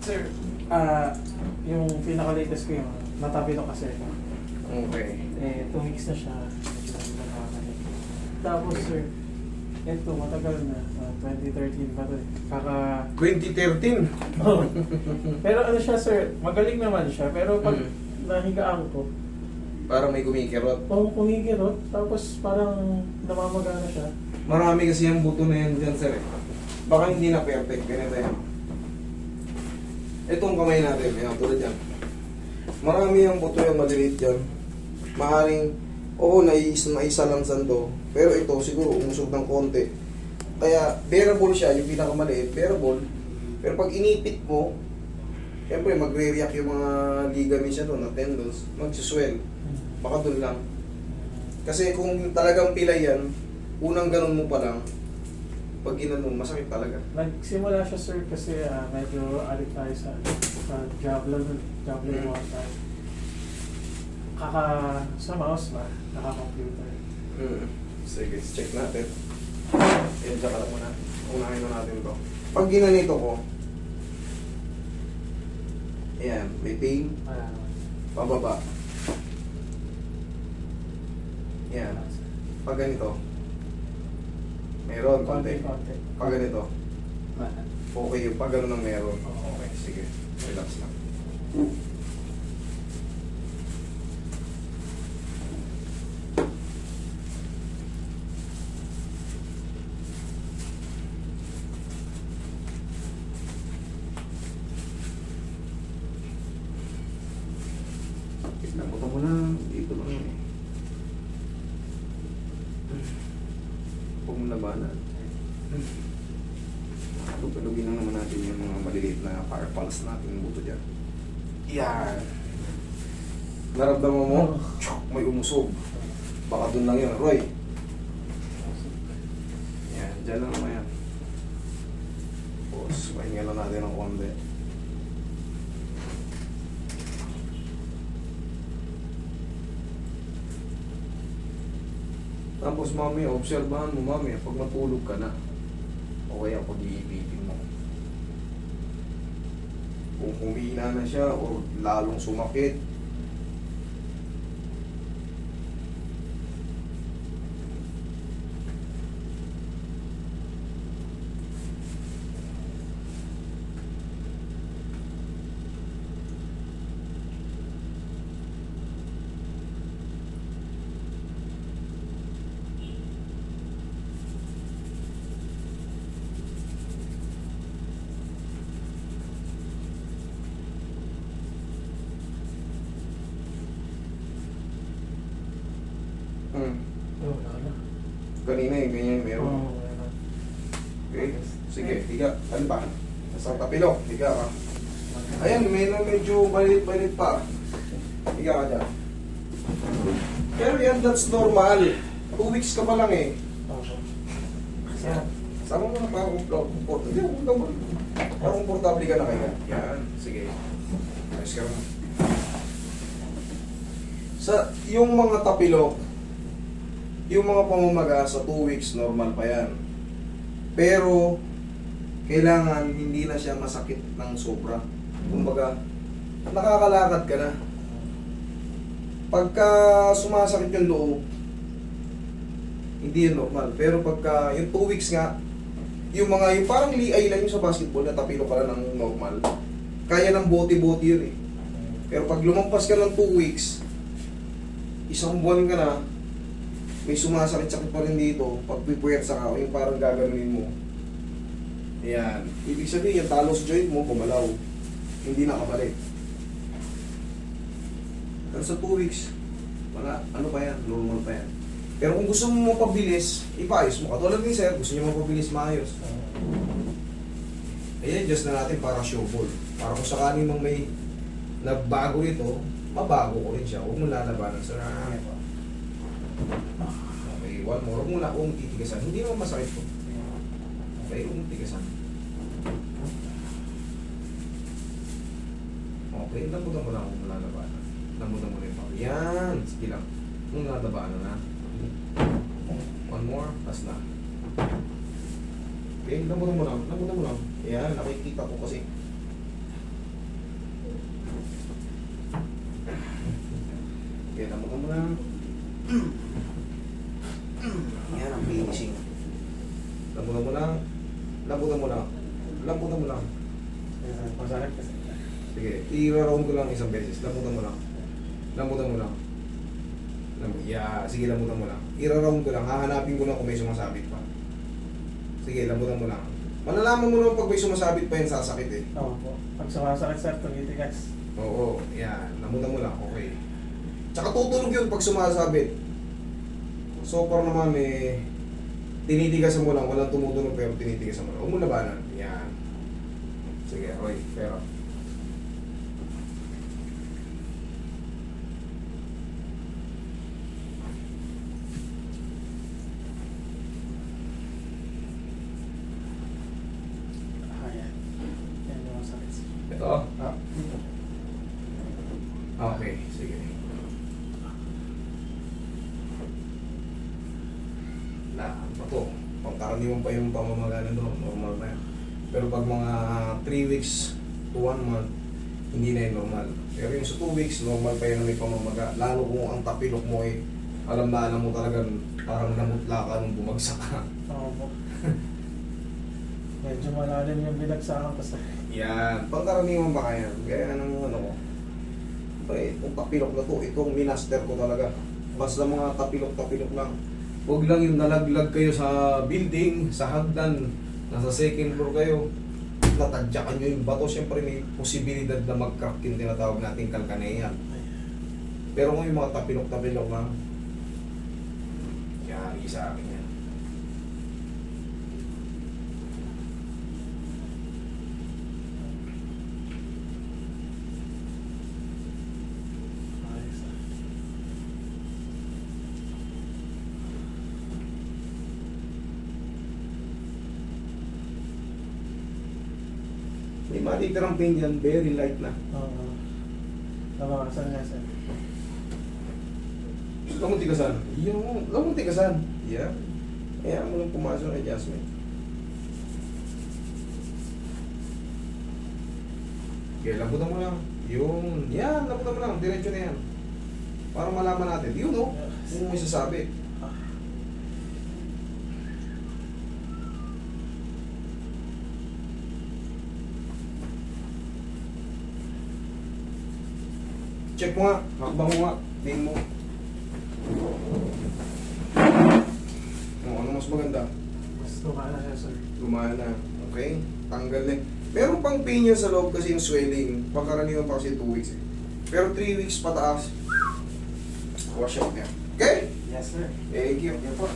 Sir, yung pinaka-latest ko yung natapilo kasi. Okay. 2 weeks na siya. Medyo nakakalik. Tapos sir, ito matagal na. 2013 pa to eh. 2013? Pero ano siya sir, magaling naman siya. Pero pag nahigaan ko, Parang may kumikirot. kumikirot. Tapos parang namamagana siya. Marami kasi yung buto na yan dyan, sir. Baka hindi na perfect. Ganito yan. Itong kamay natin, yan, tulad yan. Marami yung buto yung maliliit dyan. Maaaring, oo, naisa lang sando. Pero ito, siguro, umusog ng konti. Kaya, bearable siya, yung pinakamaliit, bearable. Pero pag inipit mo, siyempre, magre-react yung mga ligaments niya doon, na tendons, magsuswell. Baka doon lang. Kasi kung talagang pilay yan, unang ganun mo pa lang, pag ginanon, masakit talaga. Nagsimula siya sir kasi medyo alit tayo sa Javelin one time. Sa mouse ba? Naka-computer. Sige, check natin. Yan, tsaka lang muna. Unahin na natin to. Pag ginanito ko, ayan, may pain, pababa. Yan. Pag ganito, meron, konti. Konti. Pag ganito, okay yung pag gano'n ang meron. Okay, sige. Relax lang. Nabuto mo na. Dito lang yun eh. Huwag mo labanan. Tulugin lang naman natin yung mga maliliit na carpals natin yung buto dyan. Yan. Naramdaman mo? Tsyok, may umusog. Baka dun lang yun, Roy. Yan, dyan lang naman yan. Tapos, mahinga lang natin ng konti. Tapos mamaya, obserbahan mo mamaya pag matulog ka na. O kaya pag iipitin mo. Kung humina na siya o lalong sumakit. Kanina yung ganyan meron. Okay, sige, higa. Ano ba? Sa tapilok, higa ka. Ayan, medyo balit-balit pa. Higa ka dyan. Pero yan, that's normal. 2 weeks ka pa lang eh. Sama mo na para komportable. Hindi, huwag naman. Para komportable ka na kaya. Yan, sige. Ayos ka naman. Yung mga tapilok, yung mga pamamaga sa 2 weeks, normal pa yan. Pero, kailangan hindi na siya masakit ng sobra. Kumbaga, nakakalakad ka na. Pagka sumasakit yung loob, hindi yan normal. Pero pagka yung 2 weeks nga, yung parang liay lang yung sa basketball na tapilo ka lang ng normal. Kaya ng bote-bote yun eh. Pero pag lumampas ka ng 2 weeks, 1 buwan ka na, may sumasakit-sakit pa rin dito, pag pipuwersa ka, yung parang gaganunin mo. Ayan. Ibig sabihin, yung talos joint mo, gumalaw. Hindi nakabalik. Pero sa 2 weeks, wala, ano pa yan, normal pa yan. Pero kung gusto mo mapabilis, ipaayos mo. Katulad ni sir, gusto niyo mapabilis, maayos. Ayan, just na natin para showball. Para kung sakaling mang may nagbago nito, mabago ko rin siya. Huwag mo lalabanan, sir. Okay, one more. Huwag muna akong titigasan. Hindi naman masakit po. Okay, huwag mong tigasan. Okay, lambutan mo lang kung malalabanan. Lambutan mo rin pa. Yan! Sige lang. Kung nalalabanan na. One more, tas na. Okay, lambutan mo lang. Lambutan mo lang. Yan, nakikita ko kasi. mo lang. Yan ang finishing. Lambutan mo lang. Lambutan mo lang. Lambutan mo lang. Masakit kasi. Sige, i-round ko lang isang beses. Lambutan mo lang. Lambutan mo lang. Sige, lambutan mo lang. I-round ko lang. Hahanapin ko lang kung may sumasabit pa. Sige, lambutan mo lang. Malalaman mo naman pag may sumasabit pa yan, sasakit eh. Oo po. Pag sumasakit sir, tumitigas. Oo, yan. Lambutan mo lang. Okay. Tsaka tutulog yun pag sumasabit. So far naman eh, tinitigasan mo lang. Walang tumutunog pero tinitigasan mo lang. Huwag mo labanan. Yan. Sige, Roy. Pero. Ayan. Yan yung masakit sir. Ito. Dito. Okay, sige. Ano to? Pangkaraniwan pa yung pamamagana doon. Normal na yan. Pero pag mga 3 weeks to 1 month, hindi na yung normal. Pero yung sa 2 weeks, normal pa yun na may pamamaga. Lalo kung ang tapilok mo eh, alam na alam mo talagang parang namutla ka nung bumagsak ka. Oo po. Medyo malalim yung binagsakan ko sir. Yan. Pangkaraniwan pa kaya. Kaya ng ano ko. Pre, itong tapilok na to, itong minaster ko talaga. Basta mga tapilok-tapilok lang. Huwag lang yung nalaglag kayo sa building, sa hagdan, nasa second floor kayo, natadyakan nyo yung bato, siyempre may posibilidad na mag-crack yung tinatawag nating kalkaneyan. Pero kung yung mga tapilok-tapilok lang, yari sa akin yan. Ayos sir. May matitirang pain yan, very light na. Oo. Nabawasan nga sir. Lamang tigasan. Yung, lamang tigasan. Yeah. Kaya mo lang pumasok ng adjustment. Okay, lambutan mo lang. Yun. Yan, lambutan mo lang. Diretso na yan. Para malaman natin. Yun, no? Kung may sasabi. Check mo nga. Hakbang mo nga. Tingin mo. Ano mas maganda? Mas tumana siya sir. Gumana. Okay? Tanggal na. Meron pang pain yan sa loob kasi yung swelling. Pangkaraniwan pa kasi 2 weeks eh. Pero 3 weeks pataas. Wash out yan. Okay? Yes sir. Thank you. Yan po.